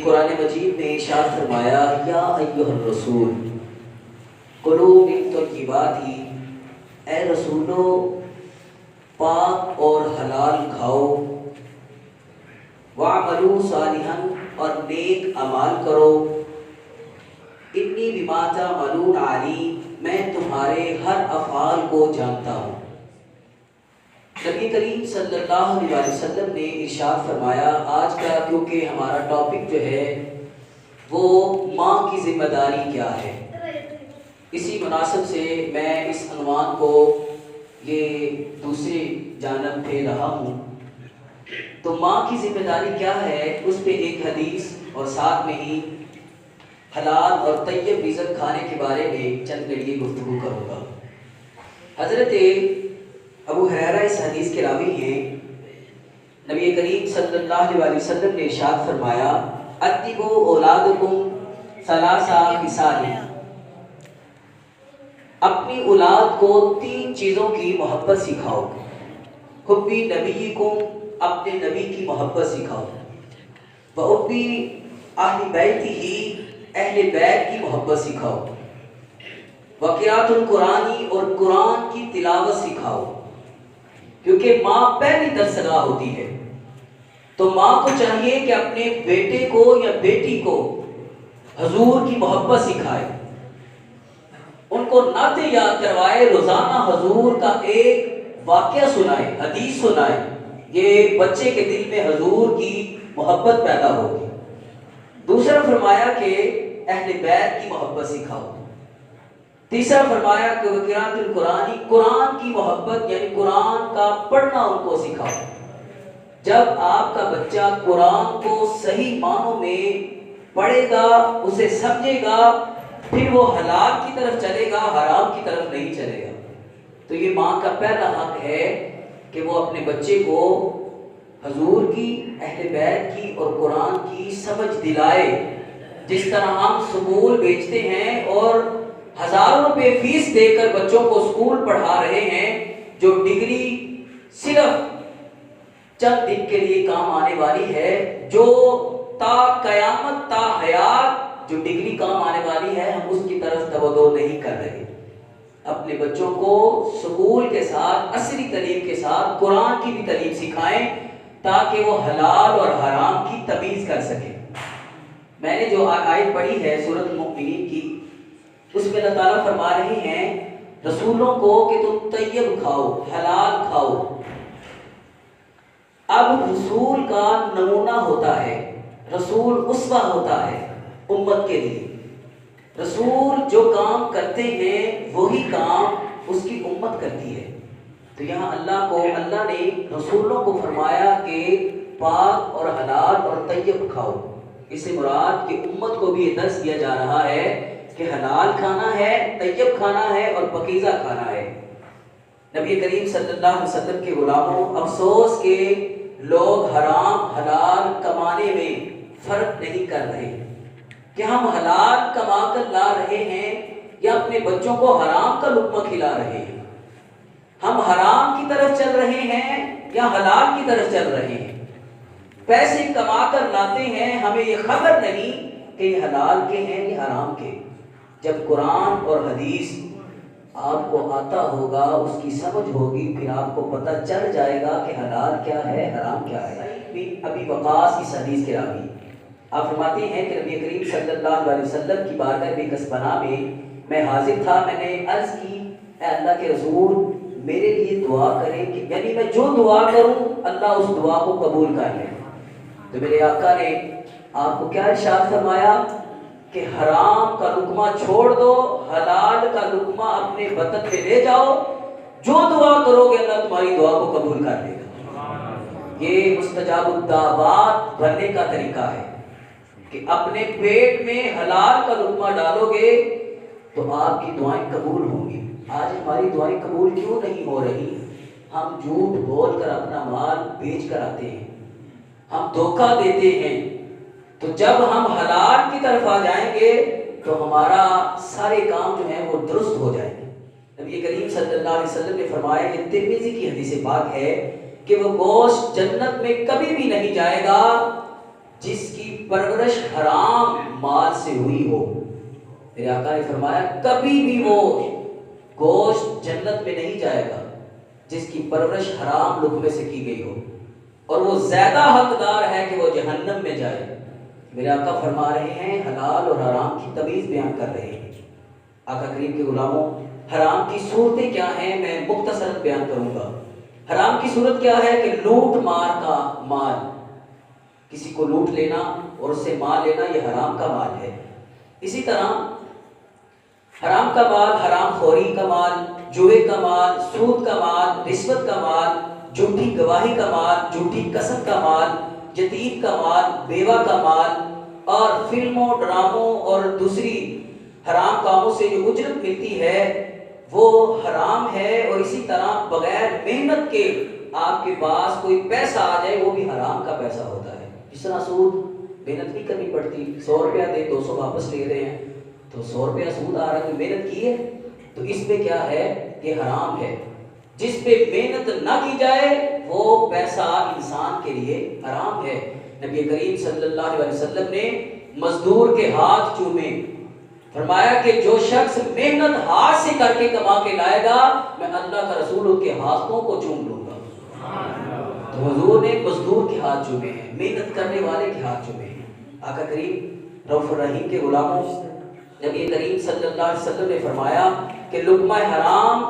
قرآن مجید میں ارشاد فرمایا یا ایھا الرسول کلوا من طیبات، اے رسولو پاک اور حلال کھاؤ، وَاعْمَلُوا صَالِحًا اور نیک اعمال کرو، انی بما تعملون علیم میں تمہارے ہر افعال کو جانتا ہوں۔ نبی کریم صلی اللہ علیہ وسلم نے ارشاد فرمایا، آج کا کیونکہ ہمارا ٹاپک جو ہے وہ ماں کی ذمہ داری کیا ہے، اسی مناسب سے میں اس عنوان کو یہ دوسری جانب پھیر رہا ہوں۔ تو ماں کی ذمہ داری کیا ہے، اس پہ ایک حدیث اور ساتھ میں ہی حلال اور طیب رزق کھانے کے بارے میں چند گھڑیے گفتگو کروں گا۔ حضرت ابو ہریرہ اس حدیث کے راوی ہیں۔ نبی کریم صلی اللہ علیہ وسلم نے ارشاد فرمایا، ادبوا اولادکم ثلاث خصال، اپنی اولاد کو 3 چیزوں کی محبت سکھاؤ۔ حب نبیکم، اپنے نبی کی محبت سکھاؤ، وحب اہل بیتہ، اہل بیت کی محبت سکھاؤ، وقراءۃ القرآن اور قرآن کی تلاوت سکھاؤ۔ کیونکہ ماں پہلی درسگاہ ہوتی ہے، تو ماں کو چاہیے کہ اپنے بیٹے کو یا بیٹی کو حضور کی محبت سکھائے، ان کو نعتیں یاد کروائے، روزانہ حضور کا ایک واقعہ سنائے، حدیث سنائے، یہ بچے کے دل میں حضور کی محبت پیدا ہوگی۔ دوسرا فرمایا کہ اہل بیت کی محبت سکھاؤ۔ تیسرا فرمایا کہ قراءۃ القرآن، قرآن کی محبت یعنی قرآن کا پڑھنا ان کو سکھاؤ۔ جب آپ کا بچہ قرآن کو صحیح معنوں میں پڑھے گا، اسے سمجھے گا، پھر وہ حلال کی طرف چلے گا، حرام کی طرف نہیں چلے گا۔ تو یہ ماں کا پہلا حق ہے کہ وہ اپنے بچے کو حضور کی، اہل بیت کی اور قرآن کی سمجھ دلائے۔ جس طرح ہم سکول بیچتے ہیں اور ہزاروں روپے فیس دے کر بچوں کو سکول پڑھا رہے ہیں، جو ڈگری صرف چند دن کے لیے کام آنے والی ہے، جو تا قیامت تا حیات جو ڈگری کام آنے والی ہے، ہم اس کی طرف توجہ نہیں کر رہے۔ اپنے بچوں کو سکول کے ساتھ، عصری تعلیم کے ساتھ قرآن کی بھی تعلیم سکھائیں تاکہ وہ حلال اور حرام کی تمیز کر سکیں۔ میں نے جو آیت پڑھی ہے سورۃ المؤمنین کی، اس میں اللہ تعالیٰ فرما رہے ہیں رسولوں کو کہ تم طیب کھاؤ، حلال کھاؤ۔ اب رسول کا نمونہ ہوتا ہے، رسول اسوہ ہوتا ہے امت کے لیے۔ رسول جو کام کرتے ہیں وہی کام اس کی امت کرتی ہے۔ تو یہاں اللہ نے رسولوں کو فرمایا کہ پاک اور حلال اور طیب کھاؤ۔ اس سے مراد کہ امت کو بھی یہ درس دیا جا رہا ہے کہ حلال کھانا ہے، طیب کھانا ہے اور پاکیزہ کھانا ہے۔ نبی کریم صلی اللہ علیہ وسلم کے غلاموں، افسوس کہ لوگ حرام حلال کمانے میں فرق نہیں کر رہے کہ ہم حلال کما کر لا رہے ہیں یا اپنے بچوں کو حرام کا لقمہ کھلا رہے ہیں، ہم حرام کی طرف چل رہے ہیں یا حلال کی طرف چل رہے ہیں۔ پیسے کما کر لاتے ہیں، ہمیں یہ خبر نہیں کہ یہ حلال کے ہیں یا حرام کے۔ جب قرآن اور حدیث آپ کو آتا ہوگا، اس کی سمجھ ہوگی، پھر آپ کو پتہ چل جائے گا کہ حلال کیا ہے، حرام کیا ہے۔ ابی وقاص اس حدیث کے راوی آپ فرماتے ہیں کہ نبی کریم صلی اللہ علیہ وسلم کی بارگاہ میں کسبنا میں حاضر تھا، میں نے عرض کی اے اللہ کے رسول میرے لیے دعا کریں کہ یعنی میں جو دعا کروں اللہ اس دعا کو قبول کر لے۔ تو میرے آقا نے آپ کو کیا ارشاد فرمایا کہ حرام کا لقمہ چھوڑ دو، حلال کا لقمہ اپنے بطن پہ لے جاؤ، جو دعا کرو گے اللہ تمہاری دعا کو قبول کر لے گا۔ یہ مستجاب الدعوات بننے کا طریقہ ہے کہ اپنے پیٹ میں حلال کا لقمہ ڈالو گے تو آپ کی دعائیں قبول ہوں گی۔ آج ہماری دعائیں قبول کیوں نہیں ہو رہی؟ ہم جھوٹ بول کر اپنا مال بیچ کر آتے ہیں، ہم دھوکہ دیتے ہیں۔ تو جب ہم حلال کی طرف آ جائیں گے تو ہمارا سارے کام جو ہیں وہ درست ہو جائیں گے۔ نبی کریم صلی اللہ علیہ وسلم نے فرمایا کہ ترمذی کی حدیث پاک ہے کہ وہ گوشت جنت میں کبھی بھی نہیں جائے گا جس کی پرورش حرام مال سے ہوئی ہو، میرے آقا نے فرمایا کبھی بھی وہ گوشت جنت میں نہیں جائے گا جس کی پرورش حرام لقمے سے کی گئی ہو، اور وہ زیادہ حقدار ہے کہ وہ جہنم میں جائے۔ میرے آقا فرما رہے ہیں حلال اور حرام کی تمیز بیان کر رہے ہیں۔ آقا کریم کے غلاموں، حرام کی صورتیں کیا ہیں میں مختصر بیان کروں گا۔ حرام کی صورت کیا ہے کہ لوٹ مار کا مال، کسی کو لوٹ لینا اور اس سے مال لینا، یہ حرام کا مال ہے۔ اسی طرح حرام کا مال، حرام خوری کا مال، جوئے کا مال، سود کا مال، رشوت کا مال، جھوٹی گواہی کا مال، جھوٹی قسم کا مال، یتیم کا مال، بیوہ کا مال، اور فلموں، ڈراموں اور دوسری حرام کاموں سے جو اجرت ملتی ہے وہ حرام ہے۔ اور اسی طرح بغیر محنت کے آپ کے پاس کوئی پیسہ آ جائے وہ بھی حرام کا پیسہ ہوتا ہے۔ جس طرح سود محنت نہیں کرنی پڑتی، 100 روپیہ دے 200 واپس لے رہے ہیں، تو 100 روپیہ سود آ رہا ہے، محنت کی ہے، تو اس پہ کیا ہے کہ حرام ہے۔ جس پہ محنت نہ کی جائے وہ پیسہ انسان کے لیے حرام ہے۔ نبی کریم صلی اللہ علیہ وسلم نے مزدور کے ہاتھ چومے، فرمایا کہ جو شخص محنت ہاتھ سے کر کے کما کے لائے گا میں اللہ کا رسول ان کے ہاتھوں کو چوم لوں گا۔ تو حضور نے مزدور کے ہاتھ چومے ہیں، محنت کرنے والے کے ہاتھ چومے ہیں۔ آقا کریم رؤوف الرحیم کے غلاموں، نبی کریم صلی اللہ علیہ وسلم نے فرمایا کہ لقمہ حرام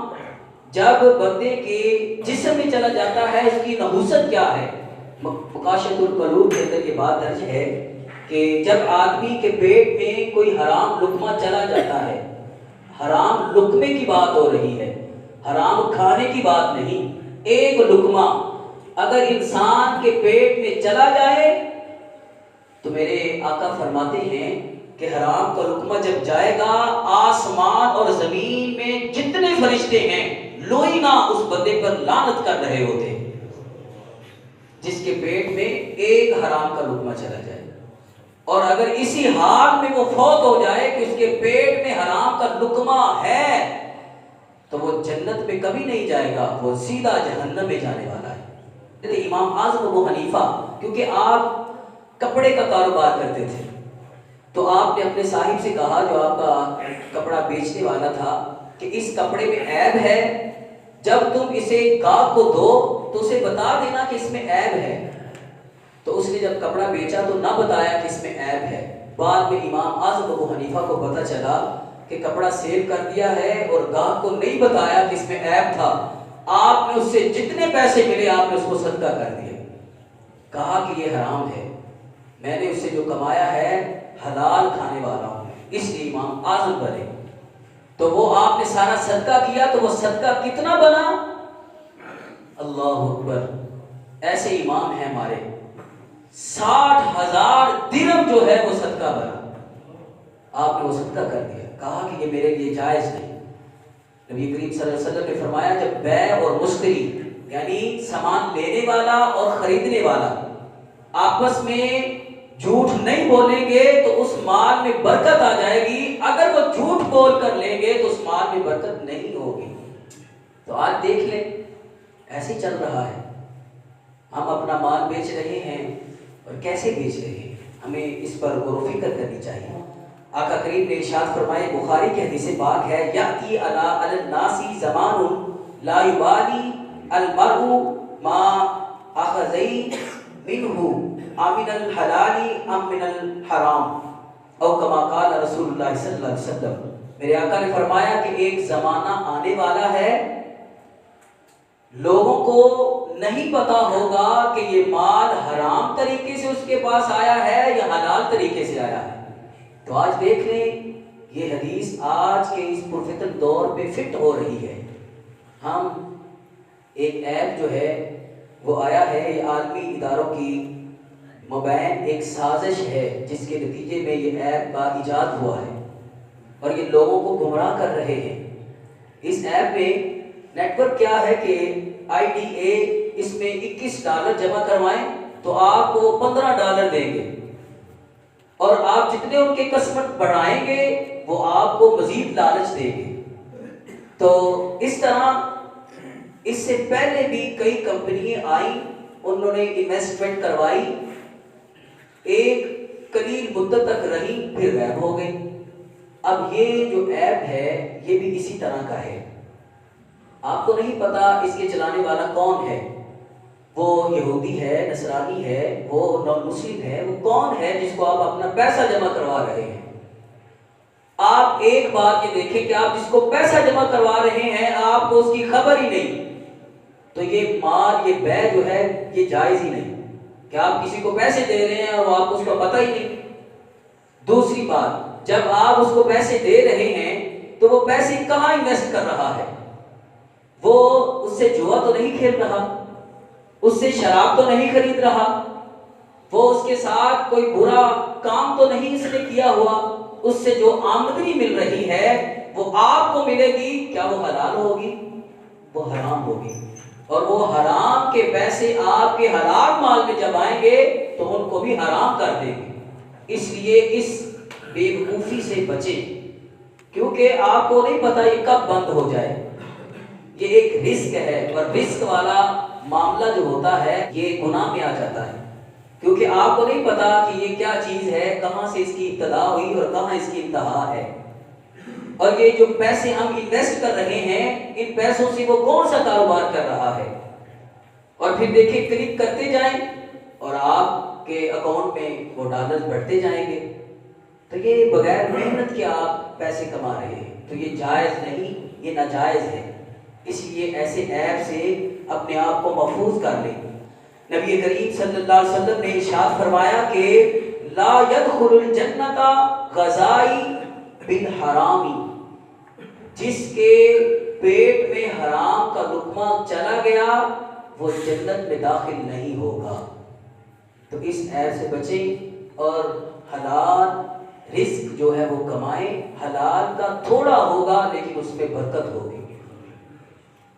جب بندے کے جسم میں چلا جاتا ہے اس کی نحوست کیا ہے۔ مقاشۃ القلوب کے اندر یہ بات درج ہے کہ جب آدمی کے پیٹ میں کوئی حرام لقمہ چلا جاتا ہے، حرام لقمے کی بات ہو رہی ہے، حرام کھانے کی بات نہیں، ایک لقمہ اگر انسان کے پیٹ میں چلا جائے تو میرے آقا فرماتے ہیں کہ حرام کا لقمہ جب جائے گا آسمان اور زمین میں جتنے فرشتے ہیں لوئی نہ اس بندے پر لعنت کر رہے ہوتے جس کے پیٹ میں ایک حرام کا لقمہ چلا جائے، اور اگر اسی حال میں وہ فوت ہو جائے کہ اس کے پیٹ میں حرام کا لقمہ ہے تو وہ جنت میں کبھی نہیں جائے گا، وہ سیدھا جہنم میں جانے والا ہے۔ امام اعظم ابو حنیفہ کیونکہ آپ کپڑے کا کاروبار کرتے تھے تو آپ نے اپنے صاحب سے کہا جو آپ کا کپڑا بیچنے والا تھا کہ اس کپڑے میں عیب ہے، جب تم اسے گاہک کو دو تو اسے بتا دینا کہ اس میں عیب ہے۔ تو اس نے جب کپڑا بیچا تو نہ بتایا کہ اس میں عیب ہے۔ بعد میں امام اعظم ابو حنیفہ کو پتہ چلا کہ کپڑا سیل کر دیا ہے اور گاہک کو نہیں بتایا کہ اس میں عیب تھا، آپ نے اس سے جتنے پیسے ملے آپ نے اس کو صدقہ کر دیا، کہا کہ یہ حرام ہے، میں نے اس سے جو کمایا ہے حلال کھانے والا ہوں، اس لیے امام اعظم بنے۔ تو وہ آپ نے سارا صدقہ کیا تو وہ صدقہ کتنا بنا؟ اللہ اکبر، ایسے امام ہیں ہمارے، 60,000 درہم جو ہے وہ صدقہ بنا، آپ نے وہ صدقہ کر دیا، کہا کہ یہ میرے لیے جائز نہیں۔ نبی کریم صلی اللہ علیہ وسلم نے فرمایا جب بیع اور مشتری یعنی سامان لینے والا اور خریدنے والا آپس میں جھوٹ نہیں بولیں گے تو اس مال میں برکت آ جائے گی، اگر وہ جھوٹ بول کر لیں گے تو اس مال میں برکت نہیں ہوگی۔ تو آج دیکھ لیں ایسے چل رہا ہے، ہم اپنا مال بیچ رہے ہیں اور کیسے بیچ رہے ہیں، ہمیں اس پر غور و فکر کرنی چاہیے۔ آقا کریم نے ارشاد فرمائے، بخاری کی حدیث پاک ہے، یأتی علی الناس زمان لا یبالی المرء ما اخذی منہ من الحلال ام من الحرام او کما قال رسول اللہ صلی اللہ علیہ وسلم۔ میرے آقا نے فرمایا کہ ایک زمانہ آنے والا ہے لوگوں کو نہیں پتا ہوگا کہ یہ مال حرام طریقے سے اس کے پاس آیا ہے یا حلال طریقے سے آیا ہے۔ تو آج دیکھ لیں یہ حدیث آج کے اس پرفتن دور پہ فٹ ہو رہی ہے۔ ہم ایک ایپ جو ہے وہ آیا ہے، یہ عالمی اداروں کی مبین ایک سازش ہے جس کے نتیجے میں یہ ایپ کا ایجاد ہوا ہے اور یہ لوگوں کو گمراہ کر رہے ہیں۔ اس ایپ میں نیٹ ورک کیا ہے کہ IDA اس میں $21 جمع کروائیں تو آپ کو $15 دیں گے، اور آپ جتنے ان کے قسمت بڑھائیں گے وہ آپ کو مزید لالچ دیں گے۔ تو اس طرح اس سے پہلے بھی کئی کمپنیاں آئیں، انہوں نے انویسٹمنٹ کروائی، ایک قلیل مدت تک رہی پھر غائب ہو گئی۔ اب یہ جو ایپ ہے یہ بھی اسی طرح کا ہے، آپ کو نہیں پتا اس کے چلانے والا کون ہے، وہ یہودی ہے، نصرانی ہے، وہ نان مسلم ہے، وہ کون ہے جس کو آپ اپنا پیسہ جمع کروا رہے ہیں۔ آپ ایک بات یہ دیکھیں کہ آپ جس کو پیسہ جمع کروا رہے ہیں آپ کو اس کی خبر ہی نہیں، تو یہ مال، یہ بے جو ہے یہ جائز ہی نہیں کہ آپ کسی کو پیسے دے رہے ہیں اور وہ آپ کو اس کا پتہ ہی نہیں۔ دوسری بات، جب آپ اس کو پیسے دے رہے ہیں تو وہ پیسے کہاں انویسٹ کر رہا ہے؟ وہ اس سے جوا تو نہیں کھیل رہا، اس سے شراب تو نہیں خرید رہا، وہ اس کے ساتھ کوئی برا کام تو نہیں اس نے کیا ہوا۔ اس سے جو آمدنی مل رہی ہے وہ آپ کو ملے گی، کیا وہ حلال ہوگی؟ وہ حرام ہوگی، اور وہ حرام کے پیسے آپ کے حلال مال میں جب آئیں گے تو ان کو بھی حرام کر دیں گے۔ اس لیے اس بے وقوفی سے بچیں، کیونکہ آپ کو نہیں پتا یہ کب بند ہو جائے۔ یہ ایک رزق ہے، اور رزق والا معاملہ جو ہوتا ہے یہ گناہ میں آ جاتا ہے، کیونکہ آپ کو نہیں پتا کہ یہ کیا چیز ہے، کہاں سے اس کی ابتدا ہوئی اور کہاں اس کی انتہا ہے۔ اور یہ جو پیسے ہم انویسٹ کر رہے ہیں ان پیسوں سے وہ کون سا کاروبار کر رہا ہے، اور پھر دیکھیں کلک کرتے جائیں اور آپ کے اکاؤنٹ میں وہ ڈالرز بڑھتے جائیں گے، تو یہ بغیر محنت کے آپ پیسے کما رہے ہیں، تو یہ جائز نہیں، یہ ناجائز ہے۔ اس لیے ایسے ایپ سے اپنے آپ کو محفوظ کر لیں۔ نبی کریم صلی اللہ علیہ وسلم نے ارشاد فرمایا کہ لا يدخل الجنت غذائی بالحرامی، جس کے پیٹ میں حرام کا لقمہ چلا گیا وہ جنت میں داخل نہیں ہوگا۔ تو اس ایپ سے بچیں اور حلال رزق جو ہے وہ کمائیں۔ حلال کا تھوڑا ہوگا لیکن اس میں برکت ہوگی۔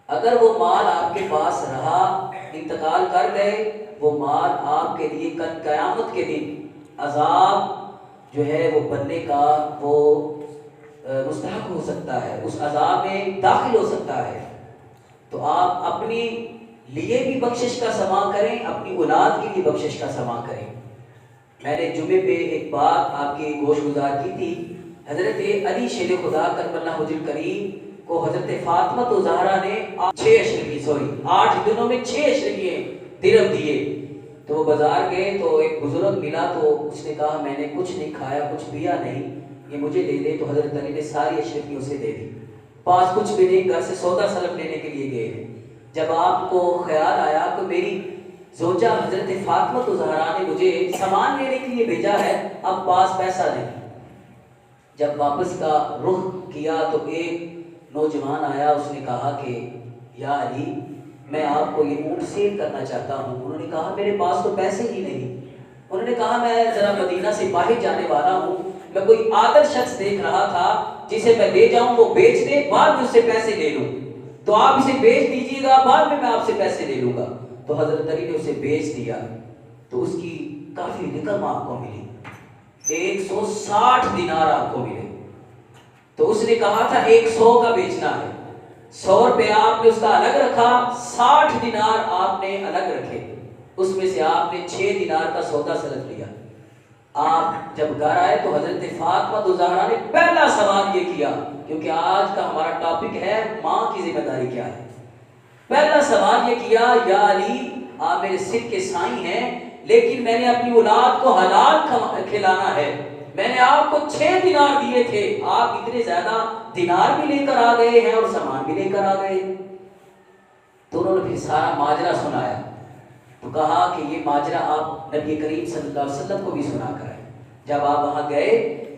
اگر وہ مال آپ کے پاس رہا، انتقال کر گئے، وہ مال آپ کے لیے کل قیامت کے دن عذاب جو ہے وہ بننے کا وہ مستحق ہو سکتا ہے، اس عذاب میں داخل ہو سکتا ہے۔ تو آپ اپنی لیے بھی بخشش کا سما کریں، اپنی اولاد کے لیے بخشش کا سما کریں۔ میں نے جمعے پہ ایک بات آپ کی گوش گزار کی تھی، حضرت علی شیر خدا کرم اللہ وجہ الکریم کو حضرت فاطمہ زہرا نے 8 دنوں میں 6 اشرفیے درہم دیے۔ تو وہ بازار گئے تو ایک بزرگ ملا، تو اس نے کہا میں نے کچھ نہیں کھایا، کچھ پیا نہیں، یہ مجھے دے دے۔ تو حضرت علی نے ساری اشرفی اسے دے دی، پاس کچھ بھی نہیں، گھر سے سودا سلف لینے کے لیے گئے ہیں۔ جب آپ کو خیال آیا کہ میری زوجہ حضرت فاطمہ زہرا نے مجھے سامان لینے کے لیے بھیجا ہے، اب پاس پیسہ نہیں۔ جب واپس کا رخ کیا تو ایک نوجوان آیا، اس نے کہا کہ یا علی میں آپ کو یہ اونٹ سیل کرنا چاہتا ہوں۔ انہوں نے کہا میرے پاس تو پیسے ہی نہیں۔ انہوں نے کہا میں ذرا مدینہ سے باہر جانے والا ہوں، میں کوئی عادل شخص دیکھ رہا تھا جسے میں لے جاؤں، وہ بیچ دے، بعد میں اس سے پیسے لے لوں، تو آپ اسے بیچ دیجیے گا، بعد میں آپ سے پیسے لے لوں گا۔ تو حضرت علی نے اسے بیچ دیا، تو اس کی کافی رقم آپ کو ملی، 160 دینار آپ کو ملے۔ تو اس نے کہا تھا 100 کا بیچنا ہے، 100 روپے آپ نے اس کا الگ رکھا، 60 دینار آپ نے الگ رکھے، اس میں سے آپ نے 6 دینار کا سودا سلف لیا۔ آپ جب گھر آئے تو حضرت فاطمہ زہرا نے پہلا سوال یہ کیا، کیونکہ آج کا ہمارا ٹاپک ہے ماں کی ذمہ داری کیا ہے۔ پہلا سوال یہ کیا، یا علی آپ میرے سر کے سائیں ہیں، لیکن میں نے اپنی اولاد کو حلال کھلانا ہے، میں نے آپ کو 6 دینار دیے تھے، آپ اتنے زیادہ دینار بھی لے کر آ گئے ہیں اور سامان بھی لے کر آ گئے۔ تو انہوں نے پھر سارا ماجرا سنایا، تو کہا کہ یہ ماجرا آپ نبی کریم صلی اللہ علیہ وسلم کو بھی سنا کر ہے۔ جب آپ وہاں گئے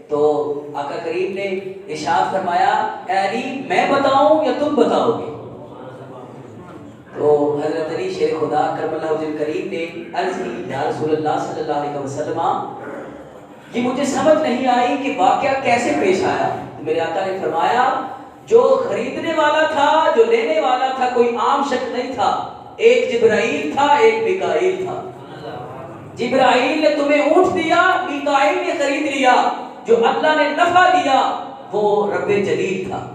تو آقا کریم نے ارشاد فرمایا اے علی میں بتاؤں یا تم بتاؤ گے؟ تو حضرت علی شیر خدا کرم اللہ وجہ الکریم نے عرض کی یا رسول اللہ صلی اللہ علیہ وسلم یہ مجھے سمجھ نہیں آئی کہ واقعہ کیسے پیش آیا۔ تو میرے آقا نے فرمایا جو خریدنے والا تھا، جو لینے والا تھا، کوئی عام شخص نہیں تھا، ایک جبرائیل تھا، ایک میکائیل تھا۔ جبرائیل نے تمہیں اونٹ دیا، میکائیل نے خرید لیا، جو اللہ نے نفع دیا وہ رب جلیل تھا۔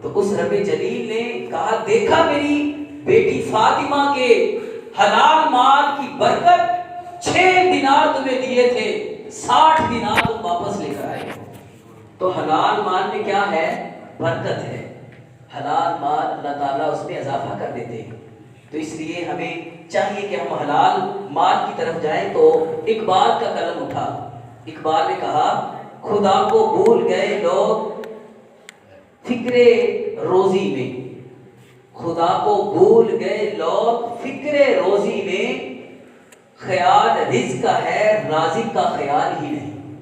تو اس رب جلیل نے کہا دیکھا میری بیٹی فاطمہ کے حلال مال کی برکت، 6 دینار تمہیں دیے تھے، 60 دینار تم واپس لے کر آئے ہو۔ تو حلال مال میں کیا ہے؟ برکت ہے۔ حلال مال اللہ تعالیٰ اس میں اضافہ کر دیتے ہیں۔ تو اس لیے ہمیں چاہیے کہ ہم حلال مال کی طرف جائیں۔ تو اقبال کا قلم اٹھا، اقبال نے کہا خدا کو بھول گئے لوگ فکر روزی میں، خدا کو بھول گئے لوگ فکر روزی میں، خیال رزق کا ہے رازق کا خیال ہی نہیں۔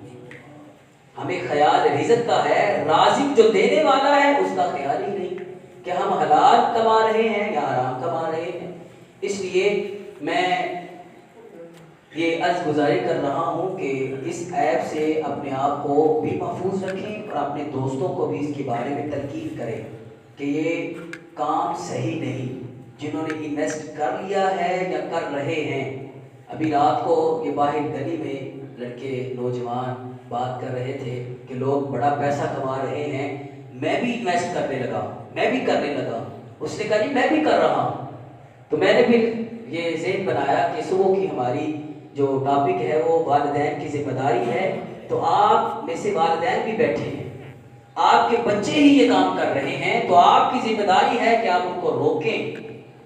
ہمیں خیال رزق کا ہے، رازق جو دینے والا ہے اس کا خیال ہی نہیں کہ ہم حلال کما رہے ہیں یا حرام کما رہے ہیں۔ اس لیے میں یہ عرض گزاری کر رہا ہوں کہ اس ایپ سے اپنے آپ کو بھی محفوظ رکھیں اور اپنے دوستوں کو بھی اس کے بارے میں تلقین کریں کہ یہ کام صحیح نہیں۔ جنہوں نے انویسٹ کر لیا ہے یا کر رہے ہیں، ابھی رات کو یہ باہر گلی میں لڑکے نوجوان بات کر رہے تھے کہ لوگ بڑا پیسہ کما رہے ہیں، میں بھی انویسٹ کرنے لگا، میں بھی کرنے لگا۔ اس نے کہا جی میں بھی کر رہا ہوں۔ تو میں نے پھر یہ ذہن بنایا کہ صبح کی ہماری جو ٹاپک ہے وہ والدین کی ذمہ داری ہے۔ تو آپ میں سے والدین بھی بیٹھے ہیں، آپ کے بچے ہی یہ کام کر رہے ہیں، تو آپ کی ذمہ داری ہے کہ آپ ان کو روکیں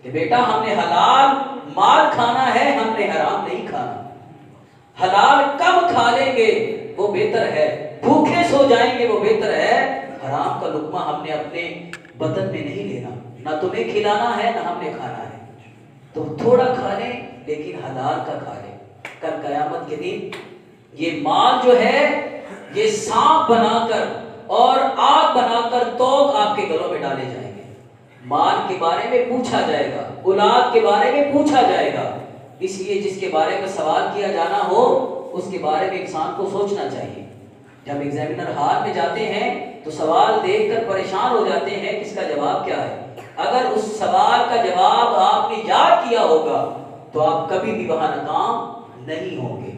کہ بیٹا ہم نے حلال مال کھانا ہے، ہم نے حرام نہیں کھانا۔ حلال کم کھا لیں گے وہ بہتر ہے، بھوکے سو جائیں گے وہ بہتر ہے۔ حرام کا لقمہ ہم نے اپنے بدن میں نہیں لینا، نہ تمہیں کھلانا ہے نہ ہم نے کھانا ہے۔ تو تھوڑا کھا لیں لیکن حلال کا کھا لیں۔ کل قیامت کے دن یہ مال جو ہے یہ سانپ بنا کر اور آگ بنا کر توق آپ کے گلوں میں ڈالے جائیں گے۔ مال کے بارے میں پوچھا جائے گا، اولاد کے بارے میں پوچھا جائے گا۔ اس لیے جس کے بارے میں سوال کیا جانا ہو اس کے بارے میں انسان کو سوچنا چاہیے۔ جب ایگزامینر ہال میں جاتے ہیں تو سوال دیکھ کر پریشان ہو جاتے ہیں کہ اس کا جواب کیا ہے۔ اگر اس سوال کا جواب آپ نے یاد کیا ہوگا تو آپ کبھی بھی وہاں ناکام نہیں ہوں گے۔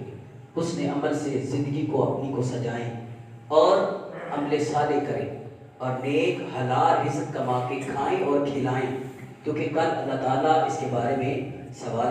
حسن عمل سے زندگی کو اپنی کو سجائیں اور عمل صالح کریں اور نیک حلال رزق کما کے کھائیں اور کھلائیں، کیونکہ کل اللہ تعالیٰ اس کے بارے میں سوال